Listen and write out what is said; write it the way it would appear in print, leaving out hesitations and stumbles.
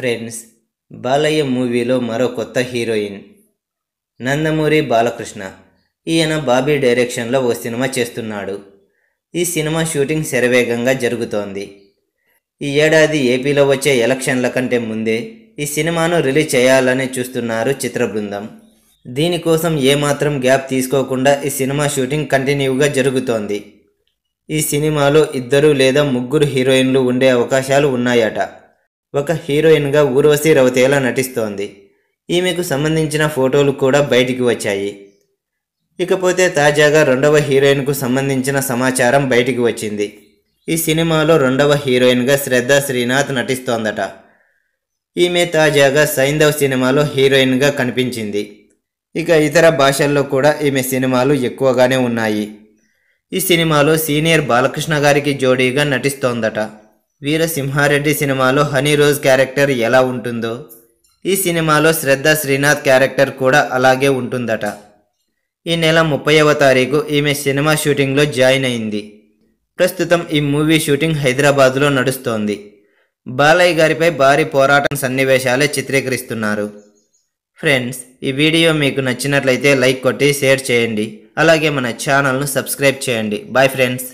Friends, Balayya మూవీలో మరో కొత్త హీరోయిన్ నందమూరి బాలకృష్ణ. ఈయన బాబీ డైరెక్షన్లో ఓ సినిమా చేస్తున్నాడు. ఈ సినిమా షూటింగ్ శరవేగంగా జరుగుతోంది. ఈ ఏడాది ఏపీలో వచ్చే ఎలక్షన్ల కంటే ముందే ఈ సినిమాను రిలీజ్ చేయాలని చూస్తున్నారు చిత్ర బృందం. దీనికోసం ఏమాత్రం గ్యాప్ తీసుకోకుండా ఈ సినిమా షూటింగ్ కంటిన్యూగా జరుగుతోంది. ఈ సినిమాలో 2 లేదా 3 హీరోయిన్లు ఉండే అవకాశాలు ఉన్నాయట. ఒక హీరోయిన్గా ఊర్వశి రౌతేల నటిస్తోంది. ఈమెకు సంబంధించిన ఫోటోలు కూడా బయటికి వచ్చాయి. ఇకపోతే తాజాగా 2వ హీరోయిన్కు సంబంధించిన సమాచారం బయటికి వచ్చింది. ఈ సినిమాలో 2వ హీరోయిన్గా శ్రద్ధా శ్రీనాథ్ నటిస్తోందట. ఈమె తాజాగా సైంధవ్ సినిమాలో హీరోయిన్గా కనిపించింది. ఇక ఇతర భాషల్లో కూడా ఈమె సినిమాలు ఎక్కువగానే ఉన్నాయి. ఈ సినిమాలో సీనియర్ బాలకృష్ణ గారికి జోడీగా నటిస్తోందట. వీరసింహారెడ్డి సినిమాలో హనీ రోజ్ క్యారెక్టర్ ఎలా ఉంటుందో ఈ సినిమాలో శ్రద్ధా శ్రీనాథ్ క్యారెక్టర్ కూడా అలాగే ఉంటుందట. ఈ నెల 30వ తారీఖు ఈమె సినిమా షూటింగ్లో జాయిన్ అయింది. ప్రస్తుతం ఈ మూవీ షూటింగ్ హైదరాబాద్లో నడుస్తోంది. బాలయ్య గారిపై భారీ పోరాటం సన్నివేశాలే చిత్రీకరిస్తున్నారు. ఫ్రెండ్స్, ఈ వీడియో మీకు నచ్చినట్లయితే లైక్ కొట్టి షేర్ చేయండి. అలాగే మన ఛానల్ను సబ్స్క్రైబ్ చేయండి. Bye friends.